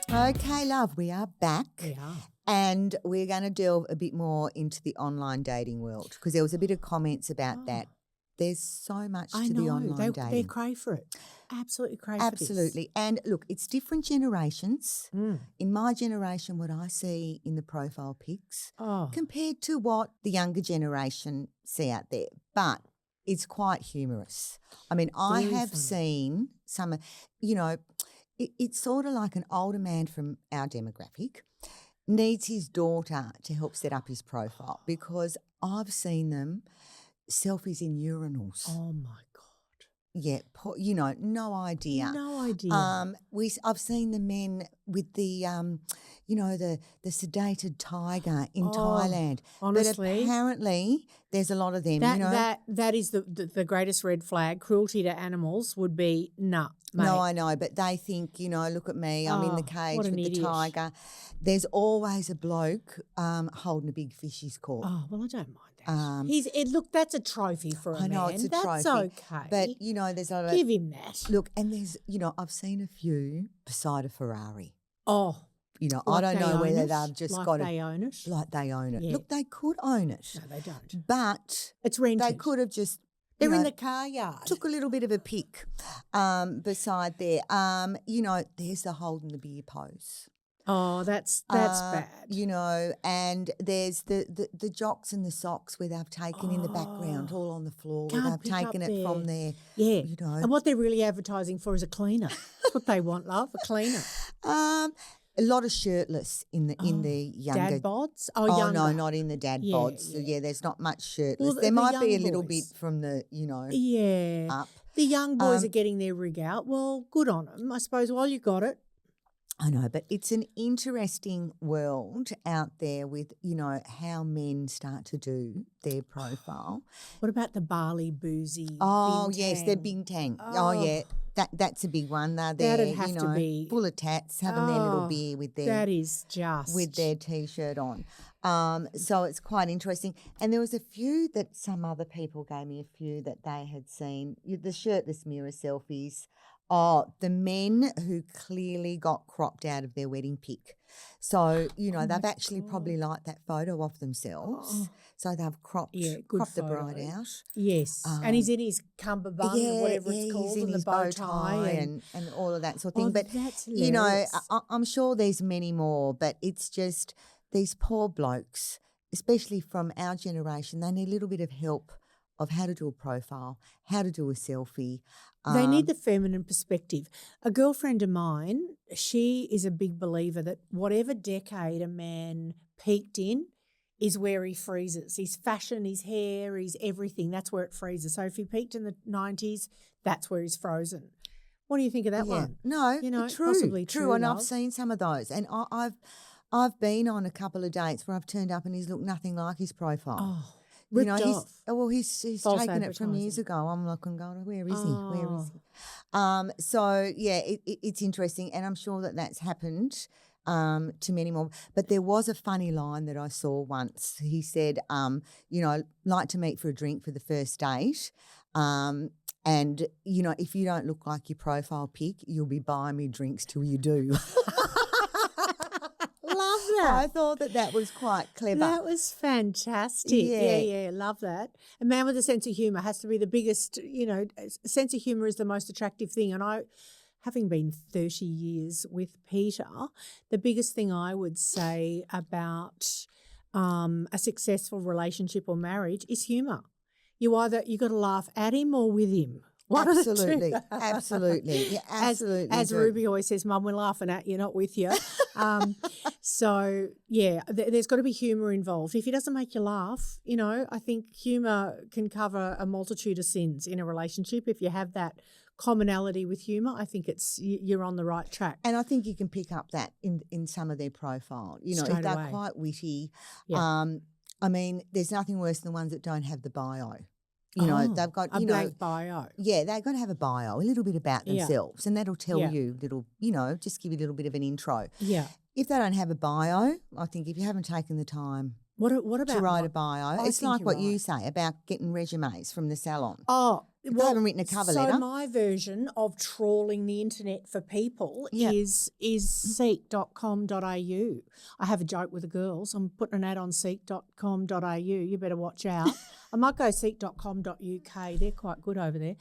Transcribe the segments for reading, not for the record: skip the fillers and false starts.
Okay, love, we are back. We are. And we're going to delve a bit more into the online dating world because there was a bit of comments about that. There's so much to the online dating. They crave for it. Absolutely crave for this. Absolutely. And look, it's different generations. In my generation, what I see in the profile pics compared to what the younger generation see out there. But it's quite humorous. I mean, I have seen some, it's sort of like an older man from our demographic needs his daughter to help set up his profile because I've seen them selfies in urinals. Oh, my God. Yeah, no idea. No idea. I've seen the men with the, the sedated tiger in Thailand. Honestly. But apparently there's a lot of them, That is the greatest red flag. Cruelty to animals would be nah, mate. No, I know, but they think, look at me, I'm in the cage with the tiger. There's always a bloke holding a big fish he's caught. Oh, well, I don't mind that. Look, that's a trophy for a man. I know, it's a trophy. That's okay. But, there's a lot of... Give him that. Look, and there's, I've seen a few beside a Ferrari. Oh. I don't know whether they've just got it. Like they own it? Like they own it. Yeah. Look, they could own it. No, they don't. But... It's rented. They could have just... They're in the car yard. Took a little bit of a pic beside there. There's the holding the beer pose. Oh, that's bad. And there's the jocks and the socks where they've taken in the background all on the floor where they've taken it from there. Yeah. And what they're really advertising for is a cleaner. That's what they want, love, a cleaner. A lot of shirtless in the younger dad bods. Oh no, not in the dad bods. Yeah, there's not much shirtless. Well, there might be a little bit from the up. The young boys are getting their rig out. Well, good on them, I suppose. While you got it. I know, but it's an interesting world out there with how men start to do their profile. What about the Bali boozy? Oh yes, the bintang. Oh yeah. That's a big one. They're there, that'd have to be full of tats, having their little beer with their T-shirt on. So it's quite interesting. And there was a few that some other people gave me a few that they had seen. The shirtless mirror selfies. Oh, the men who clearly got cropped out of their wedding pic. So, they've actually probably liked that photo of themselves. So they've cropped the bride out. Yes. And he's in his cummerbund or whatever it's called, he's in and his the bow tie and all of that sort of thing. But, that's hilarious. I'm sure there's many more, but it's just these poor blokes, especially from our generation, they need a little bit of help of how to do a profile, how to do a selfie. They need the feminine perspective. A girlfriend of mine, she is a big believer that whatever decade a man peaked in is where he freezes. His fashion, his hair, his everything, that's where it freezes. So if he peaked in the 90s, that's where he's frozen. What do you think of that one? No, true, possibly true. And I've seen some of those. And I've been on a couple of dates where I've turned up and he's looked nothing like his profile. Oh. Ripped off. He's taken it from years ago. I'm looking, going, where is he? Where is he? So, yeah, it's interesting, and I'm sure that's happened to many more. But there was a funny line that I saw once. He said, like to meet for a drink for the first date. And, if you don't look like your profile pic, you'll be buying me drinks till you do. Love that. I thought that was quite clever. That was fantastic. Yeah, love that. A man with a sense of humour has to be the biggest, sense of humour is the most attractive thing. And I, having been 30 years with Peter, the biggest thing I would say about a successful relationship or marriage is humour. You got to laugh at him or with him. Absolutely. Yeah, absolutely. As Ruby always says, Mum, we're laughing at you, not with you. So, yeah, there's got to be humour involved. If he doesn't make you laugh, I think humour can cover a multitude of sins in a relationship. If you have that commonality with humour, I think you're on the right track. And I think you can pick up that in some of their profile. Straight if they're away. quite witty. Yeah. There's nothing worse than the ones that don't have the bio. They've got a blank bio. Yeah, they've got to have a bio, a little bit about themselves, and that'll tell you just give you a little bit of an intro. Yeah. If they don't have a bio, I think if you haven't taken the time What about to write a bio. I It's think like you're what you right. say about getting resumes from the salon. Oh, If they haven't written a cover letter. So my version of trawling the internet for people Yep. is seek.com.au. I have a joke with the girls. I'm putting an ad on seek.com.au. You better watch out. I might go seek.com.uk. They're quite good over there.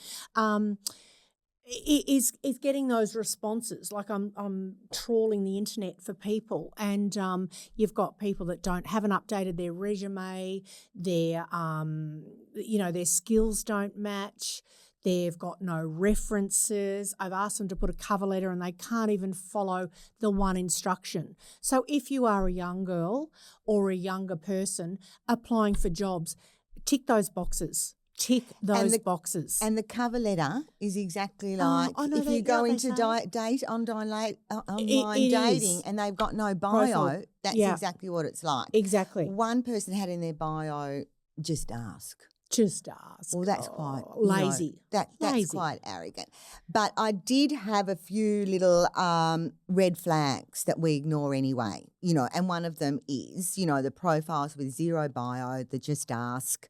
Is getting those responses. Like I'm trawling the internet for people, and you've got people that haven't updated their resume, their their skills don't match, they've got no references. I've asked them to put a cover letter and they can't even follow the one instruction. So if you are a young girl or a younger person applying for jobs, tick those boxes. Tick those boxes. And the cover letter is exactly like if you go into online dating and they've got no bio, profile. That's exactly what it's like. Exactly. One person had in their bio, just ask. Just ask. Well, that's quite lazy. That's lazy. Quite arrogant. But I did have a few little red flags that we ignore anyway, and one of them is, the profiles with zero bio, the just ask.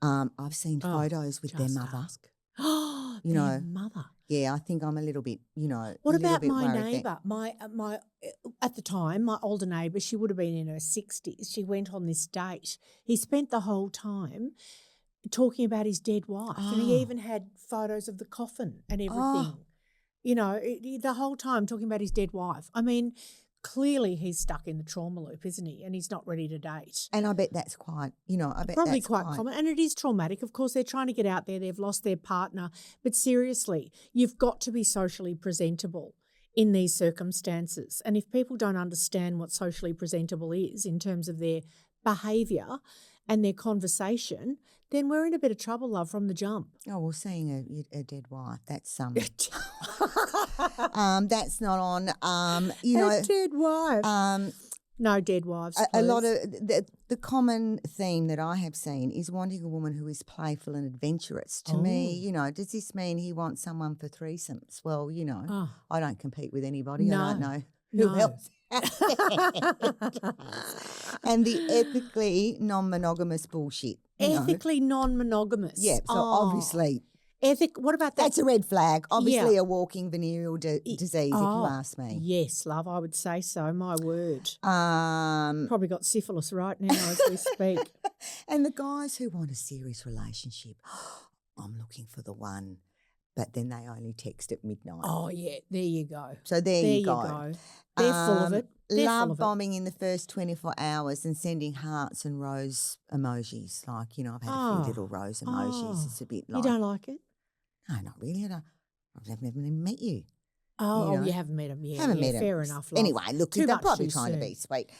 I've seen photos with their mother. Their mother. Yeah, I think I'm a little bit, What about my neighbour? My at the time, my older neighbour, she would have been in her 60s. She went on this date. He spent the whole time talking about his dead wife, and he even had photos of the coffin and everything. The whole time talking about his dead wife. I mean, clearly he's stuck in the trauma loop, isn't he? And he's not ready to date. And I bet that's quite, probably quite common. And it is traumatic. Of course, they're trying to get out there. They've lost their partner. But seriously, you've got to be socially presentable in these circumstances. And if people don't understand what socially presentable is in terms of their behaviour and their conversation, then we're in a bit of trouble, love, from the jump. Oh, well, seeing a dead wife, that's that's not on. A dead wife. No dead wives. A lot of the common theme that I have seen is wanting a woman who is playful and adventurous. To me, does this mean he wants someone for threesomes? Well, I don't compete with anybody. No. I don't know who else. And the ethically non-monogamous bullshit. Ethically non-monogamous. Yeah, so obviously. What about that? That's a red flag. Obviously a walking venereal disease, if you ask me. Yes, love, I would say so, my word. Probably got syphilis right now as we speak. And the guys who want a serious relationship, I'm looking for the one, but then they only text at midnight. Oh, yeah, there you go. So there you go. They're full of it. Love bombing in the first 24 hours and sending hearts and rose emojis. Like, I've had a few little rose emojis. It's a bit like... You don't like it? No, not really. I've never even met you. Oh, you haven't met him yet. Haven't met him. Fair enough. Love. Anyway, look, they're probably trying to be sweet.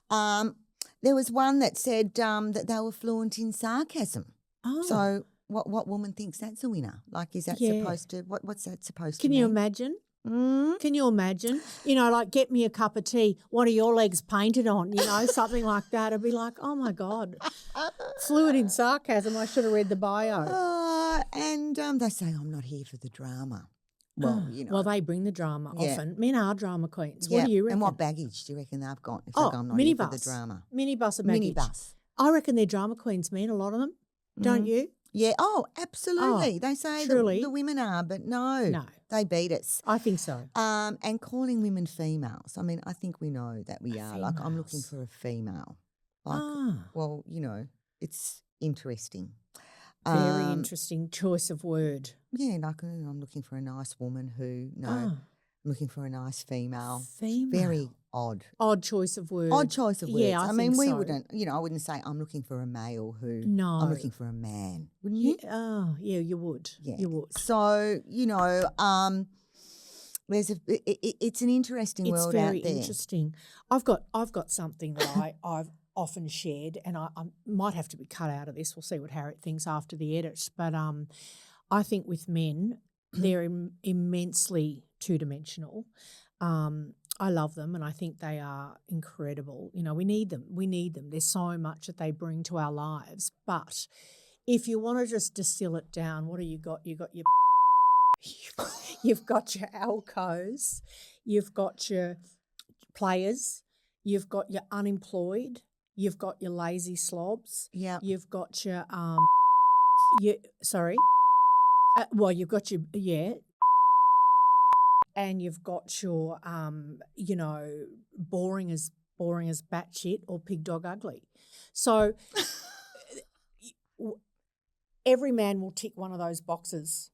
There was one that said that they were fluent in sarcasm. Oh. So what woman thinks that's a winner? Like, is that supposed to... What's that supposed to mean? Can you imagine? Can you imagine? Like, get me a cup of tea. What are your legs painted on? Something like that. I'd be like, oh, my God. Fluent in sarcasm. I should have read the bio. And they say, I'm not here for the drama. Well, Well, they bring the drama often. Men are drama queens. What do you reckon? And what baggage do you reckon they've got if they go, I'm not here for the drama? Minibus of baggage. Minibus. I reckon they're drama queens, men, a lot of them. Don't you? Yeah. Oh, absolutely. They say the women are, but no, they beat us. I think so. And calling women females. I mean, I think we know that we are. Like, I'm looking for a female. Like, well, it's interesting. Very interesting choice of word. Yeah, like I'm looking for a nice woman who, I'm looking for a nice female. Female. Very odd. Odd choice of words. Odd choice of words. Yeah, I mean, we so. wouldn't, I wouldn't say I'm looking for a male who, no. I'm looking for a man. Wouldn't you? Yeah, you would. Yeah. You would. So, it's an interesting world out there. It's very interesting. I've got something that I've often shared, and I might have to be cut out of this. We'll see what Harriet thinks after the edit. But I think with men, they're immensely two-dimensional. I love them, and I think they are incredible. We need them. We need them. There's so much that they bring to our lives. But if you want to just distill it down, what do you got? You got your you've got your alcos, you've got your players, you've got your unemployed, You've got your lazy slobs. Yeah. You've got your you've got your and you've got your boring as batshit or pig dog ugly. So every man will tick one of those boxes.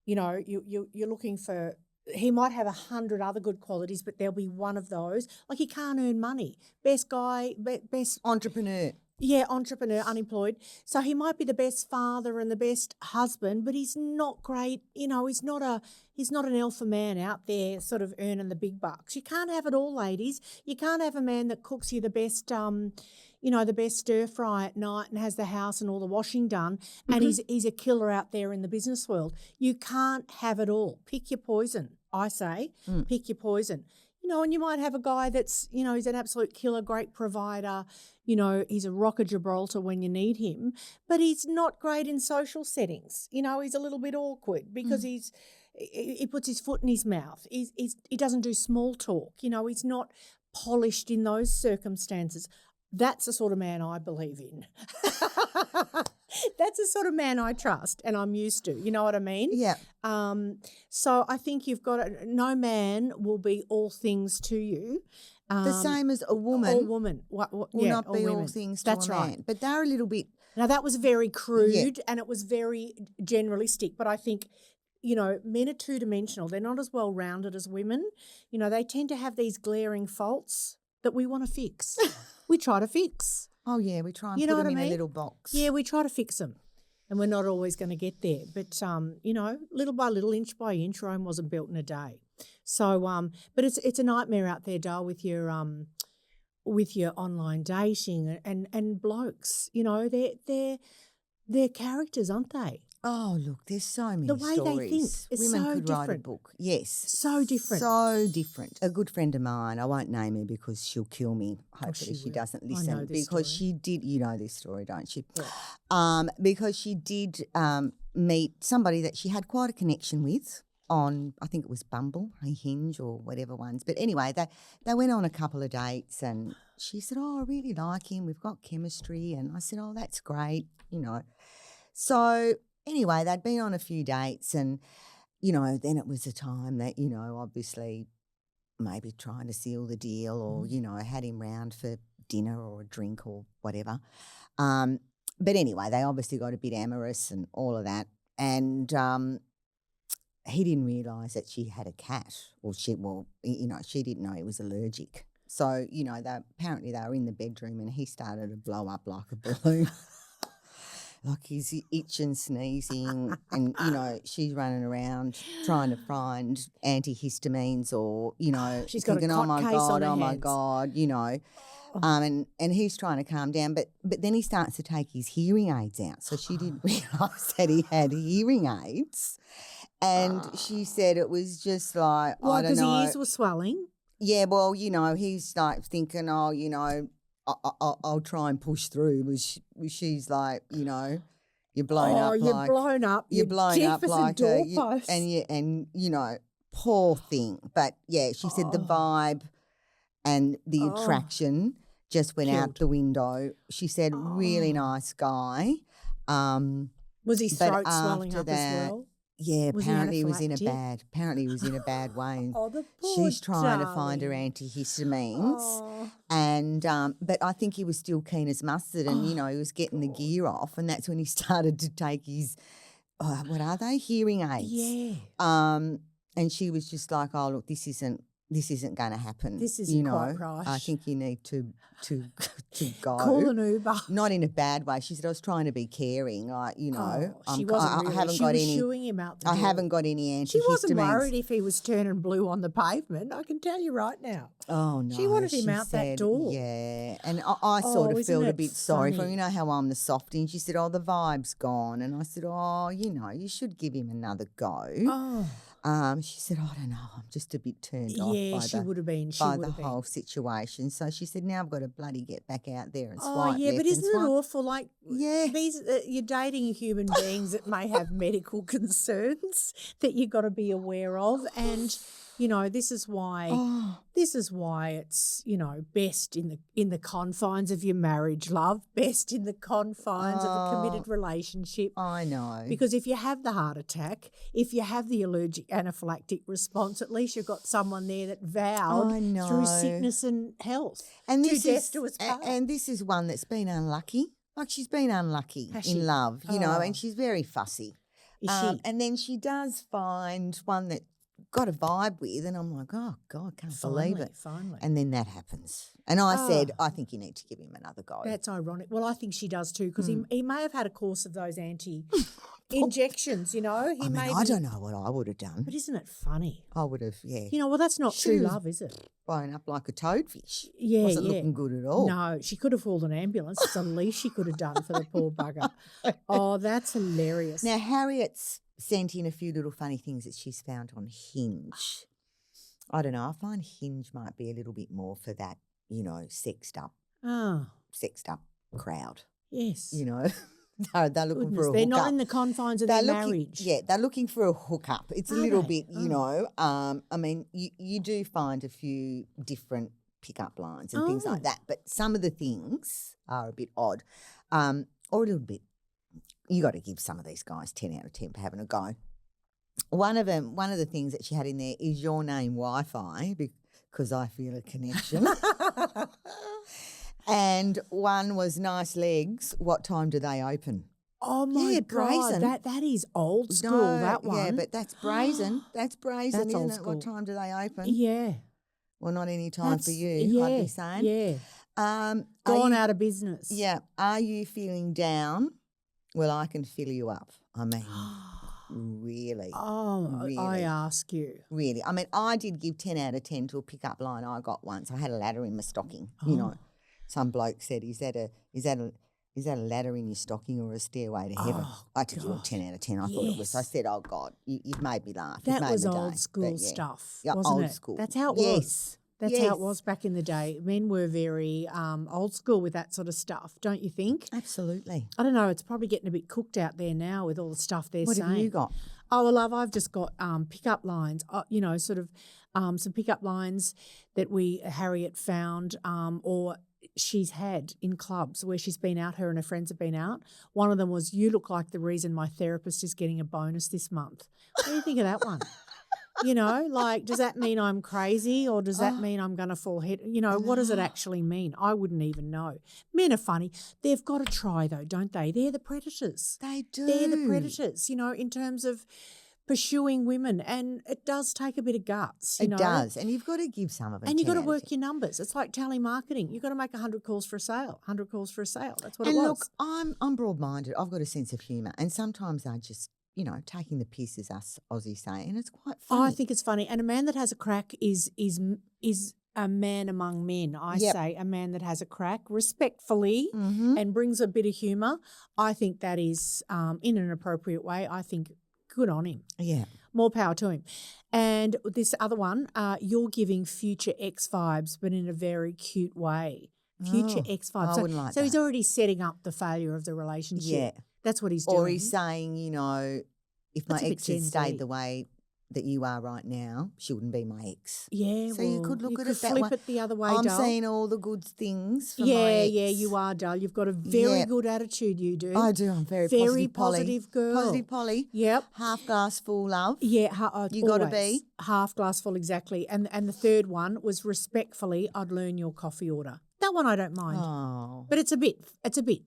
You know, you're looking for. He might have 100 other good qualities, but there'll be one of those. Like, he can't earn money. Best guy, best Entrepreneur. Yeah, entrepreneur, unemployed. So he might be the best father and the best husband, but he's not great. You know, he's not an alpha man out there sort of earning the big bucks. You can't have it all, ladies. You can't have a man that cooks you the best, the best stir fry at night and has the house and all the washing done, and he's a killer out there in the business world. You can't have it all. Pick your poison, I say. Pick your poison. You know, and you might have a guy that's, he's an absolute killer, great provider. You know, he's a rock of Gibraltar when you need him, but he's not great in social settings. You know, he's a little bit awkward because he puts his foot in his mouth. He doesn't do small talk. You know, he's not polished in those circumstances. That's the sort of man I believe in. That's the sort of man I trust and I'm used to. You know what I mean? Yeah. So I think you've got no man will be all things to you. The same as a woman. All women will not be all things to That's a man. right. But they're a little bit. Now, that was very crude and it was very generalistic, but I think, men are two-dimensional. They're not as well-rounded as women. You know, they tend to have these glaring faults that we want to fix. We try to fix. Oh, yeah, we try and put them in a little box. Yeah, we try to fix them, and we're not always going to get there. But, little by little, inch by inch, Rome wasn't built in a day. So, but it's a nightmare out there, Dale, with your online dating and blokes. You know, they're characters, aren't they? Oh, look, there's so many The way stories. they think is Women so could write a different. book. Yes. So different. So different. A good friend of mine, I won't name her because she'll kill me. Hopefully she will. doesn't I listen. know this because story. she did, you know this story, don't you? Yeah. Because she did meet somebody that she had quite a connection with on, I think it was Bumble, Hinge or whatever ones. But anyway, they went on a couple of dates and she said, oh, I really like him. We've got chemistry. And I said, oh, that's great, So anyway, they'd been on a few dates and, then it was a time that, obviously maybe trying to seal the deal or, had him round for dinner or a drink or whatever. But anyway, they obviously got a bit amorous and all of that. And he didn't realise that she had a cat or she didn't know he was allergic. So, apparently they were in the bedroom and he started to blow up like a balloon. Like he's itching, sneezing, and, she's running around trying to find antihistamines or, she's got thinking, a cot case on her my hands. God, and he's trying to calm down. But then he starts to take his hearing aids out. So she didn't realise that he had hearing aids. And she said it was just like, I don't know. Because his ears were swelling? Yeah, well, he's like thinking, I'll try and push through. She's like, you're blown up. You're blown up. You're blown up like a doorpost. Poor thing. But yeah, she said the vibe and the attraction just went out the window. She said, really nice guy. Was his throat swelling up as well? Yeah, apparently he was in a bad way. The poor She's trying to darling. find her antihistamines. And but I think he was still keen as mustard and, he was getting the gear off and that's when he started to take his, what are they, hearing aids. Yeah. And she was just like, oh, look, this isn't going to happen. This isn't quite right. I think you need to go. Call an Uber. Not in a bad way. She said, I was trying to be caring, like, she wasn't I really. haven't She got was any. shooing him out the I door. haven't got any antihistamines. She wasn't worried if he was turning blue on the pavement. I can tell you right now. Oh, no. She wanted him out said, that door. Yeah. And I sort of isn't felt a it bit sorry for funny? him. You know how I'm the softie? And she said, oh, the vibe's gone. And I said, oh, you should give him another go. Oh. She said, I don't know, I'm just a bit turned off Yeah, by she would have been. the whole situation. So she said, now I've got to bloody get back out there and swipe Oh, yeah, left but and isn't it swipe. awful? Like, Yeah. these you're dating human beings that may have medical concerns that you've got to be aware of. And, You know, this is why it's, you know, best in the confines of your marriage, love, best in the confines of a committed relationship. I know. Because if you have the heart attack, if you have the allergic anaphylactic response, at least you've got someone there that vowed through sickness and health. And to death do us part. And this is one that's been unlucky. Like she's been unlucky in love, you know, and she's very fussy. Is she? And then she does find one that got a vibe with, and I'm like, oh, God, I can't believe it. Finally. And then that happens. And I said, I think you need to give him another go. That's ironic. Well, I think she does too, because he may have had a course of those anti-injections, you know. I don't know what I would have done. But isn't it funny? I would have, yeah. You know, well, that's not true love, is it? Blown up like a toadfish. Yeah, Wasn't looking good at all. No, she could have called an ambulance. It's the least she could have done for the poor bugger. Oh, that's hilarious. Now, Harriet's sent in a few little funny things that she's found on Hinge. I don't know. I find Hinge might be a little bit more for that, you know, sexed up crowd. Yes. You know, they're looking for a hookup. They're not in the confines of their marriage. Yeah, they're looking for a hookup. It's a little bit, you know. I mean, you do find a few different pickup lines and things like that, but some of the things are a bit odd, or a little bit. You got to give some of these guys 10 out of 10 for having a go. One of the things that she had in there is your name Wi-Fi, because I feel a connection. And one was nice legs. What time do they open? Oh my God, brazen. That is old school. That one. Yeah, but that's brazen. That's brazen, That's isn't old it? school. What time do they open? Yeah. Well, not any time for you. I'd be saying. Yeah. Gone out of business. Yeah. Are you feeling down? Well, I can fill you up. I mean, really. Oh, really, I ask you. Really. I mean, I did give 10 out of 10 to a pickup line I got once. I had a ladder in my stocking. You know, some bloke said, is that a ladder in your stocking or a stairway to heaven? I took you a 10 out of 10. I thought it was. I said, oh, God, you've made me laugh. That was old school stuff, wasn't old it? school. That's how it was. That's how it was back in the day. Men were very old school with that sort of stuff, don't you think? Absolutely. I don't know. It's probably getting a bit cooked out there now with all the stuff they're saying. What have you got? Oh, well, love, I've just got pickup lines, you know, sort of some pickup lines that Harriet found or she's had in clubs where she's been out, her and her friends have been out. One of them was, you look like the reason my therapist is getting a bonus this month. What do you think of that one? You know, like, does that mean I'm crazy or does that mean I'm going to fall head? You know, what does it actually mean? I wouldn't even know. Men are funny. They've got to try though, don't they? They're the predators. They do. They're the predators, you know, in terms of pursuing women. And it does take a bit of guts, you know. It does. And you've got to give some of it. And you've got to work your numbers. It's like telemarketing. You've got to make 100 calls for a sale. 100 calls for a sale. That's what it was. And look, I'm broad-minded. I've got a sense of humour. And sometimes I just, you know, taking the piss, as us Aussies say, and it's quite funny. I think it's funny. And a man that has a crack is a man among men. I say a man that has a crack respectfully and brings a bit of humour. I think that is in an appropriate way. I think good on him. Yeah. More power to him. And this other one, you're giving future ex vibes, but in a very cute way. Future ex vibes. I wouldn't like so that. he's already setting up the failure of the relationship. Yeah. That's what he's doing. Or he's saying, you know, if That's my a bit ex had Gen stayed Z. the way that you are right now, she wouldn't be my ex. Yeah, so you could look at it that flip way. it the other way, I'm Dal. seeing all the good things for my ex. Yeah, you are, Dal. You've got a very good attitude, you do. I do. I'm very positive Polly. girl. Positive Polly. Yep. Half glass full love. Yeah, you got to be. Half glass full, exactly. And the third one was respectfully, I'd learn your coffee order. That one I don't mind. Oh. But it's a bit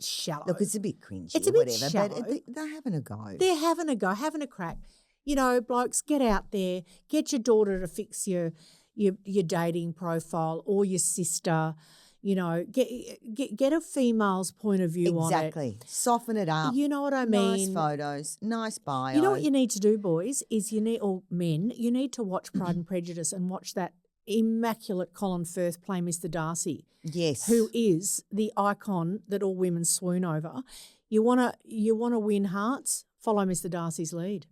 shallow. Look, it's a bit cringy It's a or bit whatever, shallow. but they're having a go. They're having a go, having a crack. You know, blokes, get out there, get your daughter to fix your dating profile or your sister. You know, get a female's point of view on it. Exactly. Soften it up. You know what I mean? Nice photos, nice bio. You know what you need to do, boys, is or men, you need to watch Pride and Prejudice and watch that immaculate Colin Firth play Mr. Darcy. Yes. Who is the icon that all women swoon over. You wanna win hearts? Follow Mr. Darcy's lead.